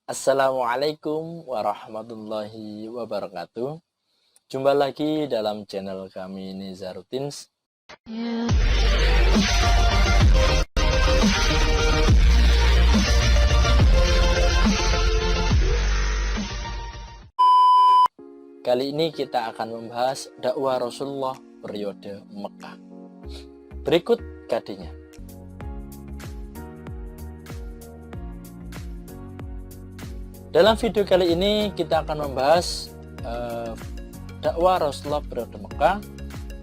Assalamualaikum warahmatullahi wabarakatuh. Jumpa lagi dalam channel kami Nizarutins. Kali ini kita akan membahas dakwah Rasulullah periode Mekah. Berikut kadinya. Dalam video kali ini kita akan membahas dakwah Rasulullah periode Mekah.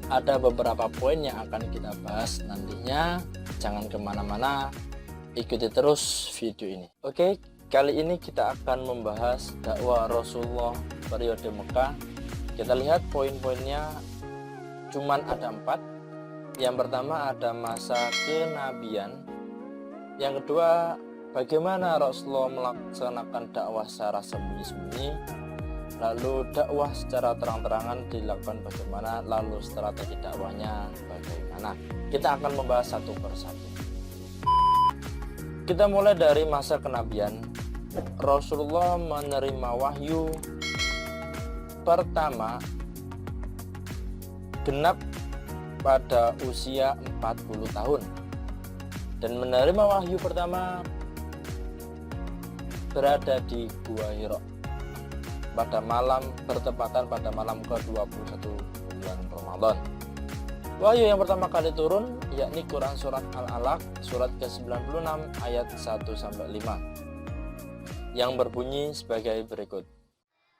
Ada beberapa poin yang akan kita bahas nantinya. Jangan kemana-mana, ikuti terus video ini. Oke, kali ini kita akan membahas dakwah Rasulullah periode Mekah. Kita lihat poin-poinnya cuman ada 4. Yang pertama ada masa kenabian. Yang kedua, bagaimana Rasulullah melaksanakan dakwah secara sembunyi-sembunyi, lalu dakwah secara terang-terangan dilakukan bagaimana, lalu strategi dakwahnya bagaimana. Kita akan membahas satu persatu. Kita mulai dari masa kenabian. Rasulullah menerima wahyu pertama genap pada usia 40 tahun. Dan menerima wahyu pertama berada di Gua Hira pada malam bertepatan pada malam ke-21 bulan Ramadan. Wahyu yang pertama kali turun yakni Quran surat Al-Alaq surat ke-96 ayat 1-5 yang berbunyi sebagai berikut.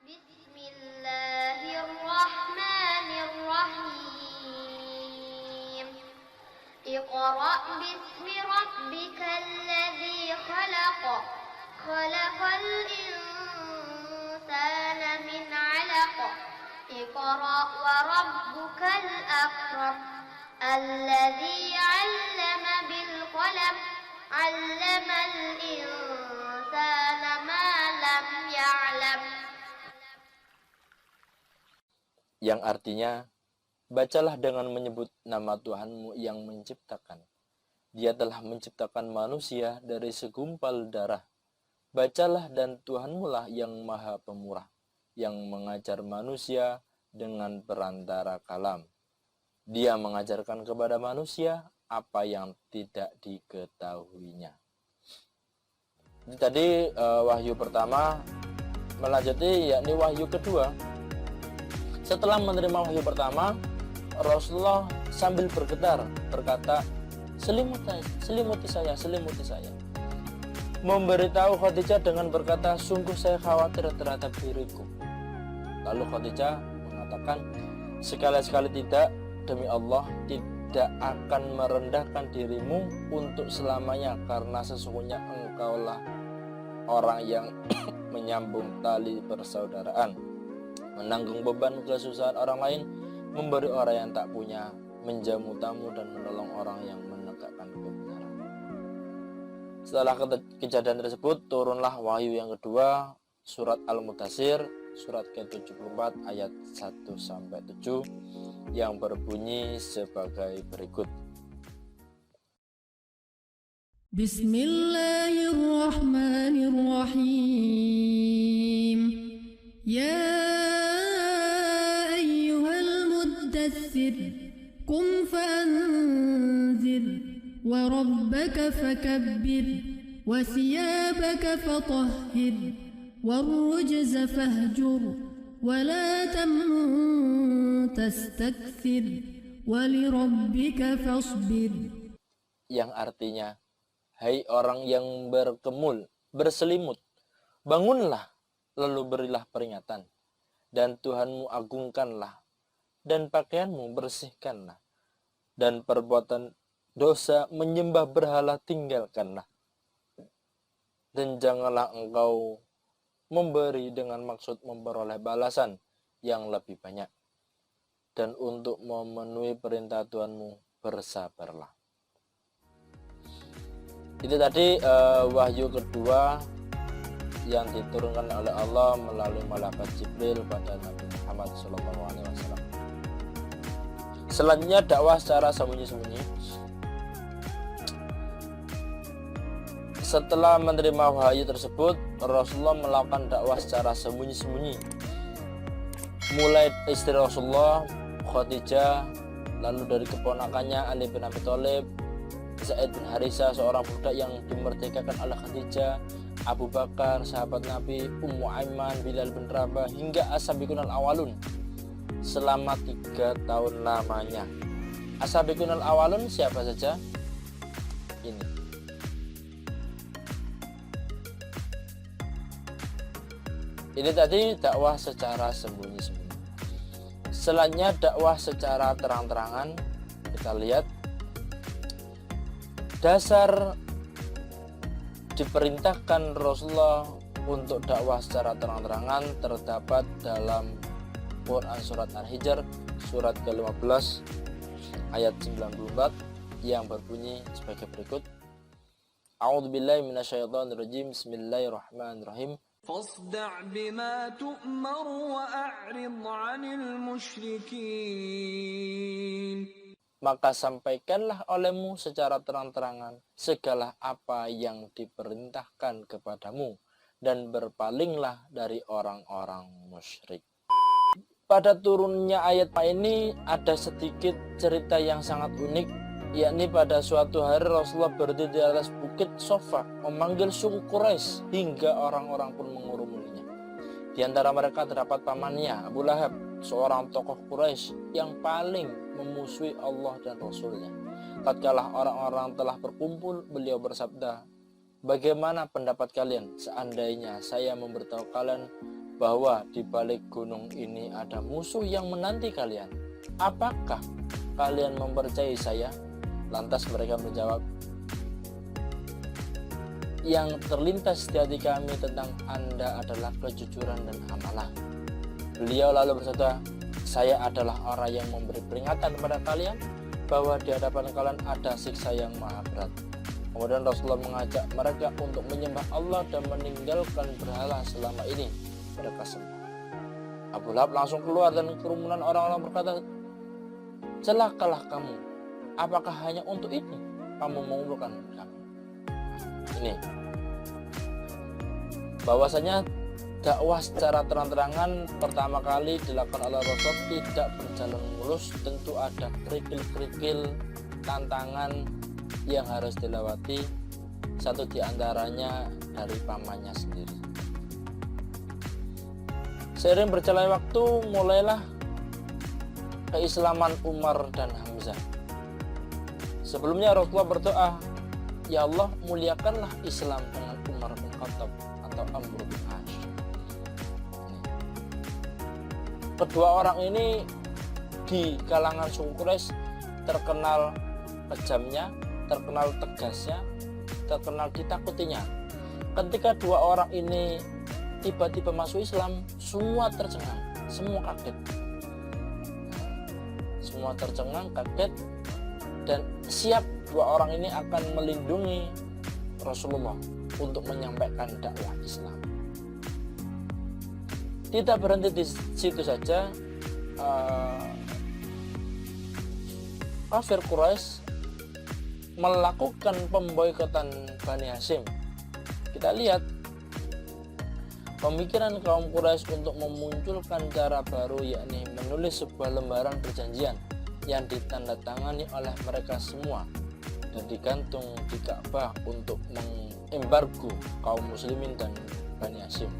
Bismillahirrahmanirrahim. Iqra bismi rabbikal ladzi khalaq. Khalaqal insana min 'alaq. Iqra wa rabbukal akram. Alladzi 'allama bil qalam. 'Allamal insana ma lam ya'lam. Yang artinya, bacalah dengan menyebut nama Tuhanmu yang menciptakan. Dia telah menciptakan manusia dari segumpal darah. Bacalah dan Tuhanmu lah yang maha pemurah, yang mengajar manusia dengan perantara kalam. Dia mengajarkan kepada manusia apa yang tidak diketahuinya. Tadi wahyu pertama, melanjuti yakni wahyu kedua. Setelah menerima wahyu pertama, Rasulullah sambil bergetar berkata, selimuti saya. Memberitahu Khadijah dengan berkata, sungguh saya khawatir terhadap diriku. Lalu Khadijah mengatakan, sekali-sekali tidak, demi Allah tidak akan merendahkan dirimu untuk selamanya, karena sesungguhnya engkaulah orang yang menyambung tali persaudaraan, menanggung beban kesusahan orang lain, memberi orang yang tak punya, menjamu tamu dan menolong orang yang menegakkan kebenaran. Setelah kejadian tersebut, turunlah wahyu yang kedua, surat Al-Mudaththir, surat ke-74 ayat 1-7 yang berbunyi sebagai berikut. Bismillahirrahmanirrahim. Ya ayyuhal muddaththir, qum fa'anzir, wa rabbaka fakabbir, wa thiyabaka fatahhir, warrujza fahjur, wa la tamnun tastakthir, wa lirabbika fasbir. Yang artinya, hai orang yang berkemul, berselimut, bangunlah, lalu berilah peringatan, dan Tuhanmu agungkanlah, dan pakaianmu bersihkanlah, dan perbuatan dosa menyembah berhala tinggalkanlah, dan janganlah engkau memberi dengan maksud memperoleh balasan yang lebih banyak, dan untuk memenuhi perintah Tuhanmu bersabarlah. Itu tadi wahyu kedua yang diturunkan oleh Allah melalui malaikat Jibril pada Nabi Muhammad SAW. Selanjutnya dakwah secara sembunyi-sembunyi. Setelah menerima wahyu tersebut, Rasulullah melakukan dakwah secara sembunyi-sembunyi. Mulai istri Rasulullah, Khadijah, lalu dari keponakannya Ali bin Abi Thalib, Zaid bin Harisah, seorang budak yang dimerdekakan oleh Khadijah, Abu Bakar, sahabat Nabi, Ummu Aiman, Bilal bin Rabah, hingga As-Sabiqunal Awalun selama 3 tahun lamanya. As-Sabiqunal Awalun siapa saja? Ini tadi dakwah secara sembunyi-sembunyi. Selanjutnya dakwah secara terang-terangan. Kita lihat dasar diperintahkan Rasulullah untuk dakwah secara terang-terangan terdapat dalam Quran surat Al-Hijr surat ke-15 ayat 94 yang berbunyi sebagai berikut. A'udzubillahi minasyaitonirrajim. Bismillahirrahmanirrahim. فاصدع بما تؤمر وأعرض عن المشركين. Maka sampaikanlah olehmu secara terang-terangan segala apa yang diperintahkan kepadamu dan berpalinglah dari orang-orang musyrik. Pada turunnya ayat ini ada sedikit cerita yang sangat unik, yakni pada suatu hari Rasulullah berdiri di atas bukit Sofa memanggil suku Quraisy hingga orang-orang pun mengurumuninya. Di antara mereka terdapat pamannya Abu Lahab, seorang tokoh Quraisy yang paling memusuhi Allah dan Rasulnya. Tatkala orang-orang telah berkumpul, beliau bersabda, "Bagaimana pendapat kalian seandainya saya memberitahu kalian bahwa di balik gunung ini ada musuh yang menanti kalian? Apakah kalian mempercayai saya?" Lantas mereka menjawab, "Yang terlintas di hati kami tentang Anda adalah kejujuran dan amalan." Beliau lalu bersabda, "Saya adalah orang yang memberi peringatan kepada kalian bahwa di hadapan kalian ada siksa yang maha berat." Kemudian Rasulullah mengajak mereka untuk menyembah Allah dan meninggalkan berhala selama ini mereka sembah. Abu Lahab langsung keluar dan kerumunan orang-orang berkata, "Celakalah kamu. Apakah hanya untuk itu kamu mengumpulkan kami?" Ini bahwasanya dakwah secara terang-terangan pertama kali dilakukan oleh Rasul tidak berjalan mulus. Tentu ada kerikil-kerikil, tantangan yang harus dilewati. Satu di antaranya dari pamannya sendiri. Seiring berjalannya waktu, mulailah keislaman Umar dan Hamzah. Sebelumnya Rasulullah berdoa, "Ya Allah, muliakanlah Islam dengan Umar bin Khattab atau Amr bin As." Kedua orang ini di kalangan suku Quraisy terkenal kejamnya, terkenal tegasnya, terkenal ditakutinya. Ketika dua orang ini tiba-tiba masuk Islam, semua tercengang, semua kaget. Semua tercengang, kaget, dan siap dua orang ini akan melindungi Rasulullah untuk menyampaikan dakwah Islam. Tidak berhenti di situ saja, kafir Quraisy melakukan pemboikotan Bani Hashim. Kita lihat pemikiran kaum Quraisy untuk memunculkan cara baru, yakni menulis sebuah lembaran perjanjian yang ditandatangani oleh mereka semua dan digantung di Ka'bah untuk mengembargo kaum muslimin dan Bani Hashim.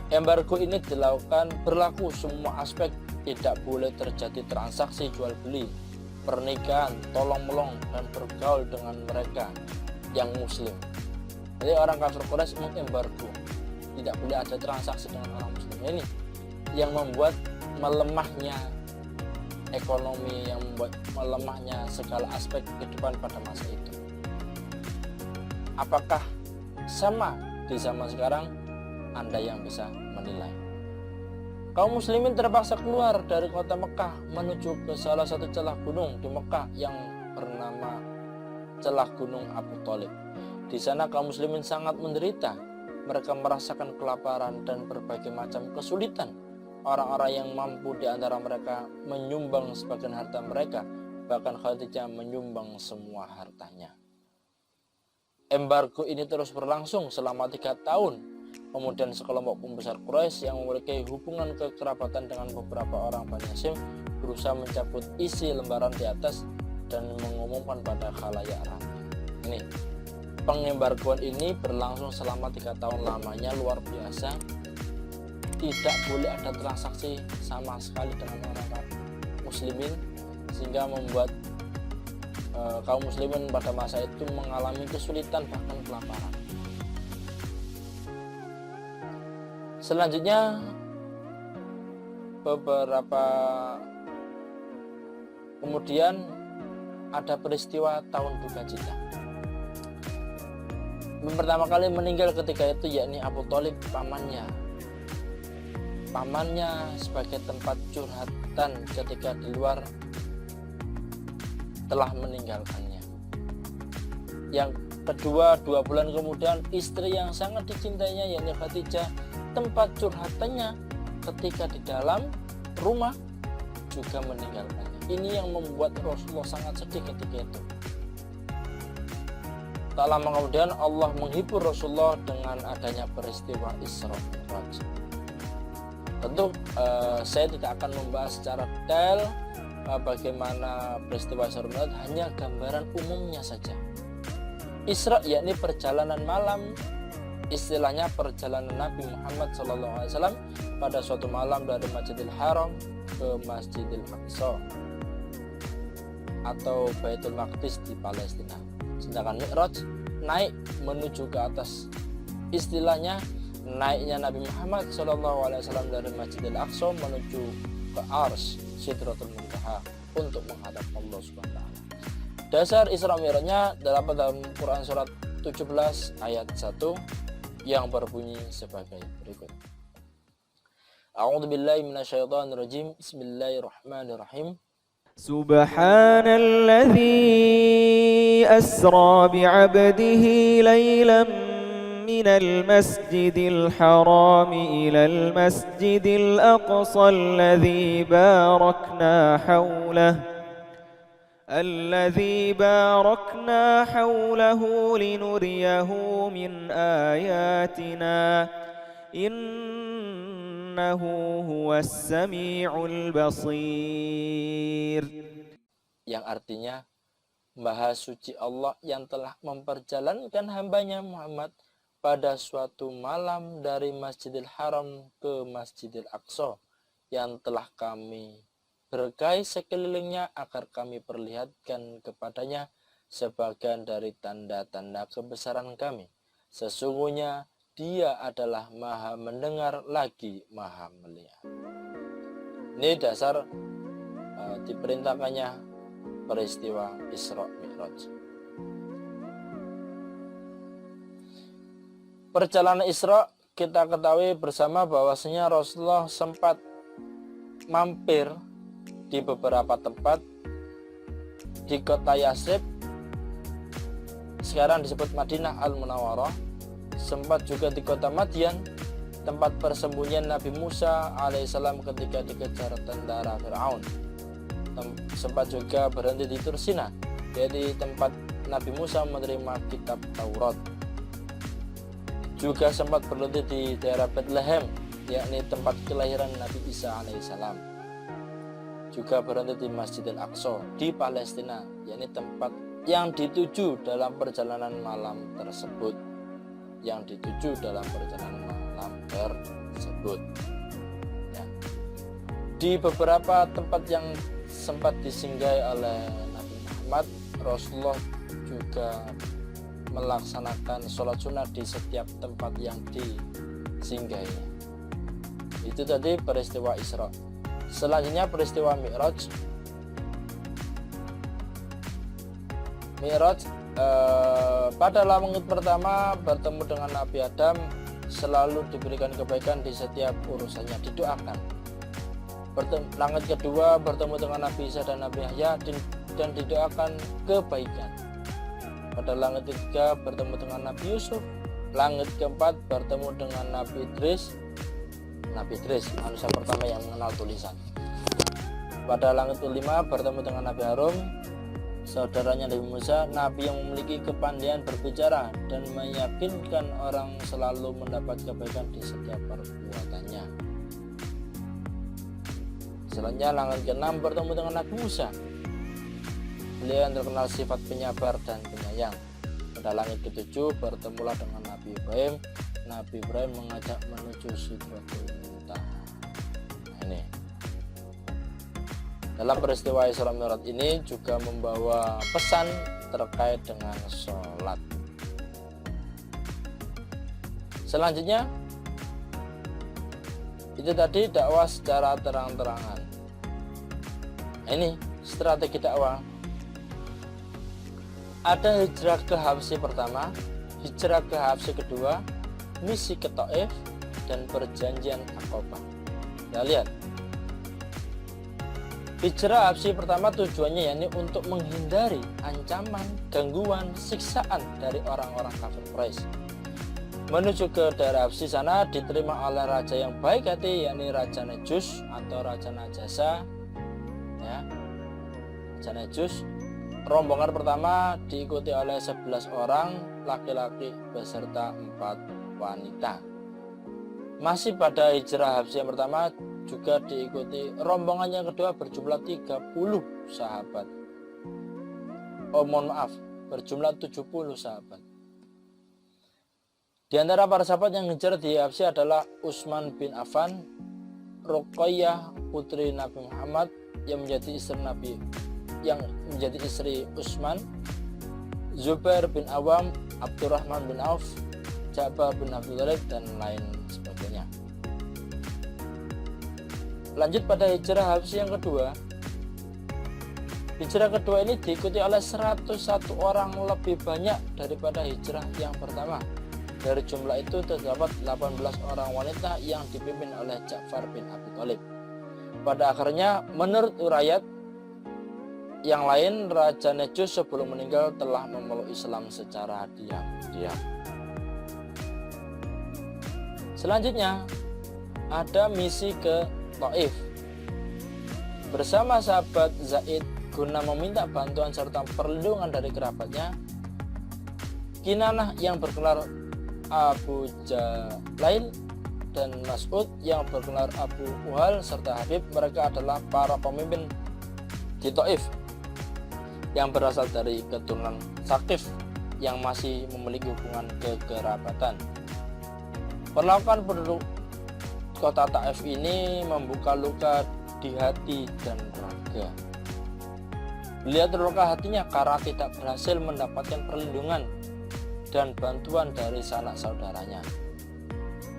Embargo ini dilakukan berlaku semua aspek, tidak boleh terjadi transaksi jual beli, pernikahan, tolong-melong, dan bergaul dengan mereka yang muslim. Jadi orang kafir Quraisy mengembargo, tidak boleh ada transaksi dengan orang muslim. Ini yang membuat melemahnya ekonomi, yang membuat melemahnya segala aspek kehidupan pada masa itu. Apakah sama di zaman sekarang? Anda yang bisa menilai. Kaum muslimin terpaksa keluar dari kota Mekah menuju ke salah satu celah gunung di Mekah yang bernama celah gunung Abu Thalib. Di sana kaum muslimin sangat menderita. Mereka merasakan kelaparan dan berbagai macam kesulitan. Orang-orang yang mampu di antara mereka menyumbang sebagian harta mereka, bahkan Khadijah menyumbang semua hartanya. Embargo ini terus berlangsung selama 3 tahun Kemudian sekelompok pembesar Quraisy yang memiliki hubungan kekerabatan dengan beberapa orang Bani Hashim berusaha mencabut isi lembaran di atas dan mengumumkan pada khalayak ramai. Ini pengembargoan ini berlangsung selama 3 tahun lamanya, luar biasa. Tidak boleh ada transaksi sama sekali dengan orang muslimin, sehingga membuat kaum muslimin pada masa itu mengalami kesulitan bahkan kelaparan. Selanjutnya beberapa kemudian ada peristiwa tahun duka cita. Yang pertama kali meninggal ketika itu yakni Abu Thalib, pamannya sebagai tempat curhatan ketika di luar telah meninggalkannya. Yang kedua, 2 bulan kemudian istri yang sangat dicintainya yakni Khadijah, tempat curhatannya ketika di dalam rumah juga meninggalkannya. Ini yang membuat Rasulullah sangat sedih ketika itu. Tak lama kemudian Allah menghibur Rasulullah dengan adanya peristiwa Isra Mi'raj. Tentu saya tidak akan membahas secara detail bagaimana peristiwa Isra Mi'raj, hanya gambaran umumnya saja. Isra yakni perjalanan malam, istilahnya perjalanan Nabi Muhammad SAW pada suatu malam dari Masjidil Haram ke Masjidil Aqsa atau Baitul Maqdis di Palestina. Sedangkan Mi'raj naik menuju ke atas, istilahnya naiknya Nabi Muhammad SAW dari Masjidil Aqsa menuju ke Arsy Sidratul Muntaha untuk menghadap Allah SWT. Dasar Isra Mi'rajnya terdapat dalam Quran surat 17 ayat 1 yang berbunyi sebagai berikut. A'udzubillahi minasyaitonirrajim. Bismillahirrahmanirrahim. Subhanalladzi asra bi'abdihi laylan minal masjidil haram ilal masjidil aqsa alladzi barakna hawlahu الذي باركنا حوله لنريه من آياتنا إنه هو السميع البصير. Yang artinya, Maha Suci Allah yang telah memperjalankan hambanya Muhammad pada suatu malam dari Masjidil Haram ke Masjidil Aqsa yang telah kami berkahi sekelilingnya agar kami perlihatkan kepadanya sebagian dari tanda-tanda kebesaran kami. Sesungguhnya Dia adalah Maha mendengar lagi Maha melihat. Ini dasar diperintahkannya peristiwa Isra Mi'raj. Perjalanan Isra kita ketahui bersama bahwasanya Rasulullah sempat mampir di beberapa tempat di kota Yathrib, sekarang disebut Madinah Al-Munawwarah, sempat juga di kota Madian, tempat persembunyian Nabi Musa alaihissalam ketika dikejar tentara Fir'aun. Sempat juga berhenti di Tursina, jadi tempat Nabi Musa menerima kitab Taurat. Juga sempat berhenti di daerah Bethlehem, yakni tempat kelahiran Nabi Isa alaihissalam. Juga berhenti di Masjidil Aqsa di Palestina, yakni tempat yang dituju dalam perjalanan malam tersebut. Ya. Di beberapa tempat yang sempat disinggahi oleh Nabi Muhammad, Rasulullah juga melaksanakan sholat sunnah di setiap tempat yang disinggahi. Itu tadi peristiwa Isra. Selanjutnya peristiwa Mi'raj. Pada langit pertama bertemu dengan Nabi Adam, selalu diberikan kebaikan di setiap urusannya, didoakan. Langit kedua bertemu dengan Nabi Isa dan Nabi Yahya dan didoakan kebaikan. Pada langit ketiga bertemu dengan Nabi Yusuf. Langit keempat bertemu dengan Nabi Idris, manusia pertama yang mengenal tulisan. Pada langit kelima bertemu dengan Nabi Harun. saudaranya Nabi Musa, nabi yang memiliki kepandaian berbicara dan meyakinkan orang selalu mendapat kebaikan di setiap perbuatannya. Selanjutnya langkah ke-6 bertemu dengan Nabi Musa. Beliau yang terkenal sifat penyabar dan penyayang. Pada langit ke-7 bertemulah dengan Nabi Ibrahim. Nabi Ibrahim mengajak menuju Sidratul Muntaha. Nah ini. Dalam peristiwa Isra Mi'raj ini juga membawa pesan terkait dengan sholat. Selanjutnya itu tadi dakwah secara terang-terangan. Nah, ini strategi dakwah. Ada hijrah ke Habsyi pertama, hijrah ke Habsyi kedua, misi ke Taif, dan perjanjian Aqabah. Kita lihat. Hijrah Habsyi pertama tujuannya yakni untuk menghindari ancaman, gangguan, siksaan dari orang-orang kafir Quraisy. Menuju ke daerah Habsyi sana diterima oleh raja yang baik hati, yakni Raja Najus atau Raja Najasa. Ya. Raja Najus. Rombongan pertama diikuti oleh 11 orang laki-laki beserta 4 wanita. Masih pada hijrah Habsyi yang pertama juga diikuti rombongan yang kedua berjumlah 30 sahabat. Oh mohon maaf, berjumlah 70 sahabat. Di antara para sahabat yang hijrah di Habsyi adalah Utsman bin Affan, Ruqayyah putri Nabi Muhammad yang menjadi istri Utsman, Zubair bin Awam, Abdurrahman bin Auf, Ja'far bin Abi Thalib, dan lain sebagainya. Lanjut pada hijrah Habsyi yang kedua. Hijrah kedua ini diikuti oleh 101 orang, lebih banyak daripada hijrah yang pertama. Dari jumlah itu terdapat 18 orang wanita yang dipimpin oleh Ja'far bin Abi Thalib. Pada akhirnya menurut riwayat yang lain, Raja Najus sebelum meninggal telah memeluk Islam secara diam-diam. Selanjutnya ada misi ke Taif. Bersama sahabat Zaid guna meminta bantuan serta perlindungan dari kerabatnya, Kinanah yang bergelar Abu Jalail dan Mas'ud yang bergelar Abu Uhal serta Habib, mereka adalah para pemimpin di Taif yang berasal dari keturunan Saqif yang masih memiliki hubungan kekerabatan. Perlakuan penduduk kota Taif ini membuka luka di hati dan raga. Beliau terluka hatinya karena tidak berhasil mendapatkan perlindungan dan bantuan dari sanak saudaranya,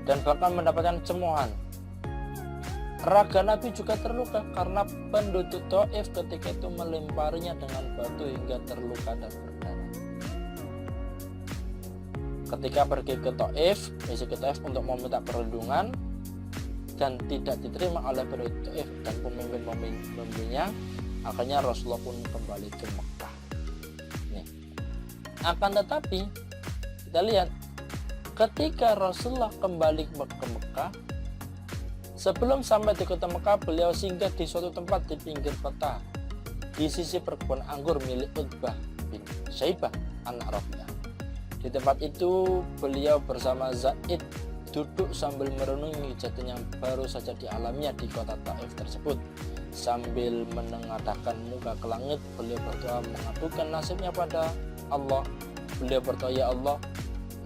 dan bahkan mendapatkan cemoohan. Raga Nabi juga terluka karena penduduk Taif ketika itu melemparinya dengan batu hingga terluka dan berdarah. Ketika pergi ke Taif, misi ke Taif untuk meminta perlindungan dan tidak diterima oleh penduduk Taif dan pemimpin-pemimpinnya, akhirnya Rasulullah pun kembali ke Mekah. Nih. Akan tetapi kita lihat ketika Rasulullah kembali ke Mekah, sebelum sampai di kota Mekah, beliau singgah di suatu tempat di pinggir kota di sisi perkebunan anggur milik Utbah bin Syaibah anak Rabi'ah. Di tempat itu beliau bersama Zaid duduk sambil merenungi kejadian yang baru saja dialaminya di kota Taif tersebut. Sambil menengadahkan muka ke langit, beliau berdoa mengadukan nasibnya pada Allah. Beliau berdoa, ya Allah,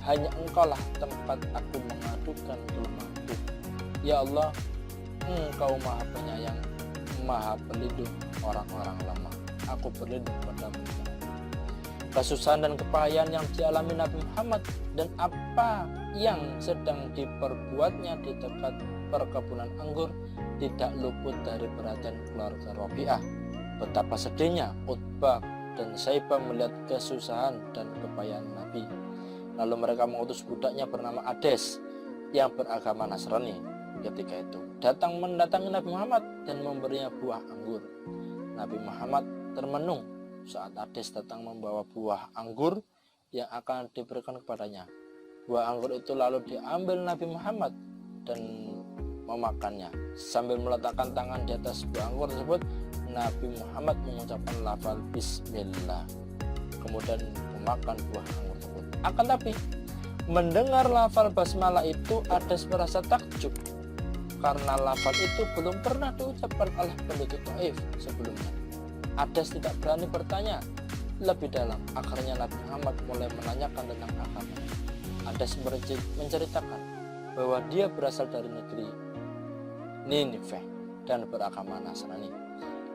hanya Engkaulah tempat aku mengadukan kelemahanku. Ya Allah, Engkau Maha Penyayang, Maha Pelindung orang-orang lemah. Aku berlindung padamu. Kesusahan dan kepahian yang dialami Nabi Muhammad dan apa yang sedang diperbuatnya di dekat perkebunan anggur tidak luput dari perhatian keluarga Rabi'ah. Betapa sedihnya Utbah dan Syaibah melihat kesusahan dan kepahian Nabi. Lalu mereka mengutus budaknya bernama Ades yang beragama Nasrani. Ketika itu datang mendatangi Nabi Muhammad dan memberinya buah anggur. Nabi Muhammad termenung saat Ades datang membawa buah anggur yang akan diberikan kepadanya. Buah anggur itu lalu diambil Nabi Muhammad dan memakannya. Sambil meletakkan tangan di atas buah anggur tersebut, Nabi Muhammad mengucapkan lafal bismillah, kemudian memakan buah anggur tersebut. Akan tapi mendengar lafal basmalah itu Ades merasa takjub karena lafal itu belum pernah diucapkan oleh penduduk Taif sebelumnya. Ades tidak berani bertanya lebih dalam. Akhirnya Nabi Muhammad mulai menanyakan tentang agama. Ades menceritakan bahwa dia berasal dari negeri Nineveh dan beragama Nasrani.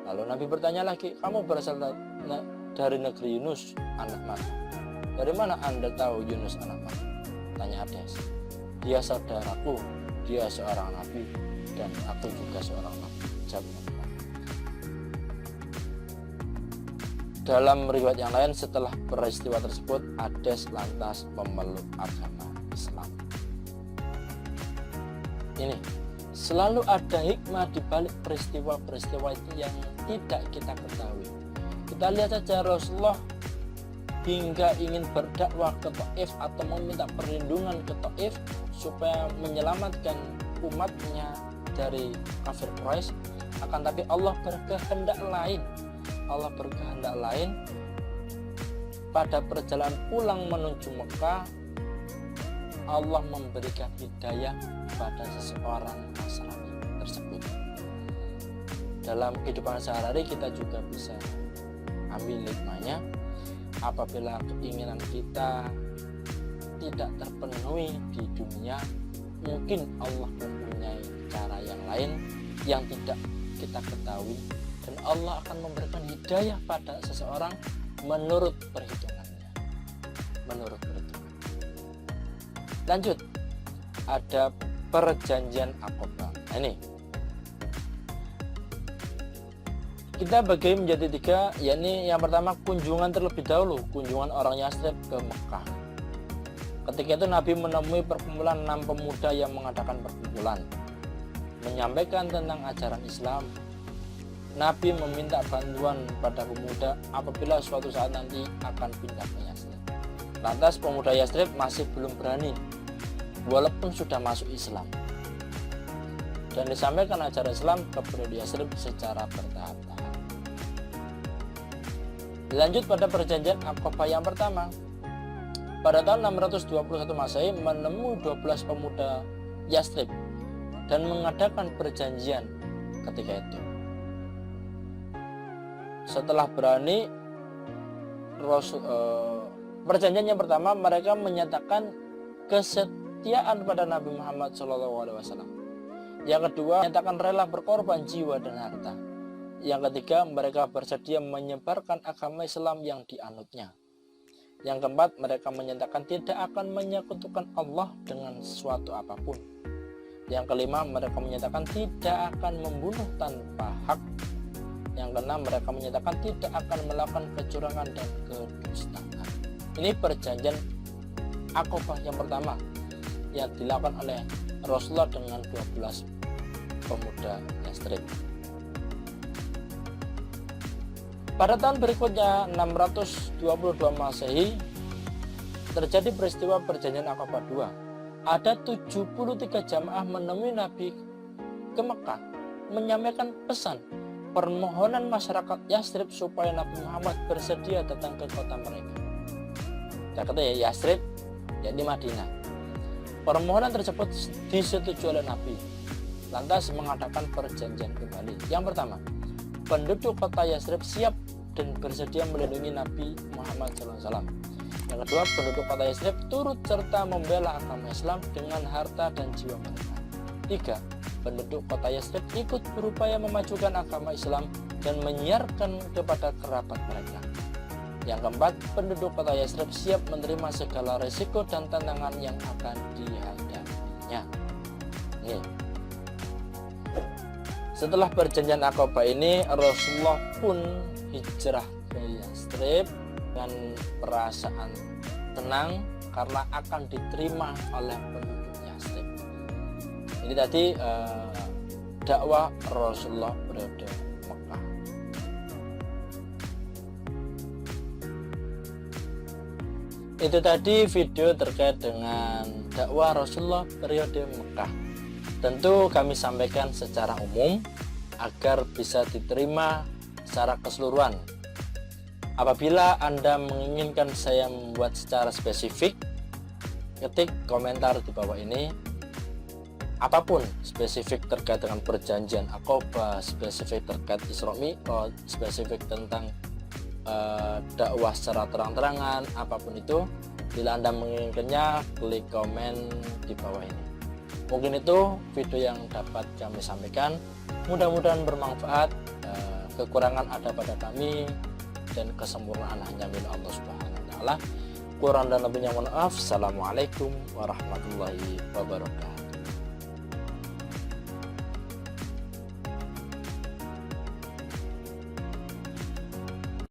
Lalu Nabi bertanya lagi, kamu berasal dari negeri Yunus anak mana? Dari mana Anda tahu Yunus anak mana? Tanya Ades. Dia saudaraku, dia seorang nabi, dan aku juga seorang nabi, jawab Nabi. Dalam riwayat yang lain, setelah peristiwa tersebut Ades lantas memeluk agama Islam. Ini selalu ada hikmah di balik peristiwa-peristiwa itu yang tidak kita ketahui. Kita lihat saja Rasulullah hingga ingin berdakwah ke Taif atau meminta perlindungan ke Taif supaya menyelamatkan umatnya dari kafir Quraisy. Akan tapi Allah berkehendak lain. Pada perjalanan pulang menuju Mekah, Allah memberikan hidayah pada seseorang Nasrani tersebut. Dalam kehidupan sehari-hari kita juga bisa ambil hikmahnya. Apabila keinginan kita tidak terpenuhi di dunia, mungkin Allah mempunyai cara yang lain yang tidak kita ketahui, dan Allah akan memberikan hidayah pada seseorang menurut perhitungannya. Lanjut, ada perjanjian Aqabah. Ini kita bagi menjadi tiga, yakni yang pertama kunjungan terlebih dahulu, kunjungan orang Yathrib ke Mekah. Ketika itu Nabi menemui perkumpulan 6 pemuda yang mengadakan perkumpulan, menyampaikan tentang ajaran Islam. Nabi meminta bantuan pada pemuda apabila suatu saat nanti akan pindah ke Yathrib. Lantas pemuda Yathrib masih belum berani walaupun sudah masuk Islam, dan disampaikan ajaran Islam ke penduduk Yathrib secara bertahap. Lanjut pada perjanjian Aqabah yang pertama. Pada tahun 621 Masehi menemui 12 pemuda Yathrib dan mengadakan perjanjian ketika itu. Setelah berani perjanjian yang pertama, mereka menyatakan kesetiaan pada Nabi Muhammad SAW. Yang kedua, menyatakan rela berkorban jiwa dan harta. Yang ketiga, mereka bersedia menyebarkan agama Islam yang dianutnya. Yang keempat, mereka menyatakan tidak akan menyekutukan Allah dengan sesuatu apapun. Yang kelima, mereka menyatakan tidak akan membunuh tanpa hak. Yang keenam, mereka menyatakan tidak akan melakukan kecurangan dan kedustaan. Ini perjanjian Aqabah yang pertama yang dilakukan oleh Rasulullah dengan 12 pemuda Yathrib. Pada tahun berikutnya 622 Masehi terjadi peristiwa perjanjian Aqabah II. Ada 73 jamaah menemui Nabi ke Mekah menyampaikan pesan permohonan masyarakat Yathrib supaya Nabi Muhammad bersedia datang ke kota mereka. Kita kata ya Yathrib, yakni Madinah. Permohonan tersebut disetujui oleh Nabi. Lantas mengadakan perjanjian kembali. Yang pertama, penduduk kota Yathrib siap dan bersedia melindungi Nabi Muhammad SAW. Yang kedua, penduduk kota Yathrib turut serta membela agama Islam dengan harta dan jiwa mereka. Tiga, penduduk kota Yathrib ikut berupaya memajukan agama Islam dan menyiarkan kepada kerabat mereka. Yang keempat, penduduk kota Yathrib siap menerima segala resiko dan tantangan yang akan dihadapinya. Nih. Setelah perjanjian Aqabah ini, Rasulullah pun hijrah ke Yathrib dengan perasaan tenang karena akan diterima oleh penduduk Yathrib. Ini tadi dakwah Rasulullah periode Mekah. Itu tadi video terkait dengan dakwah Rasulullah periode Mekah. Tentu kami sampaikan secara umum agar bisa diterima secara keseluruhan. Apabila Anda menginginkan saya membuat secara spesifik, ketik komentar di bawah ini. Apapun spesifik terkait dengan perjanjian Aqabah, spesifik terkait Isra Mi'raj, spesifik tentang dakwah secara terang-terangan, apapun itu, bila Anda menginginkannya, klik komen di bawah ini. Mungkin itu video yang dapat kami sampaikan. Mudah-mudahan bermanfaat. Kekurangan ada pada kami dan kesempurnaan hanya milik Allah Subhanahu wa taala. Kurang dan lebihnya mohon maaf. Assalamualaikum warahmatullahi wabarakatuh.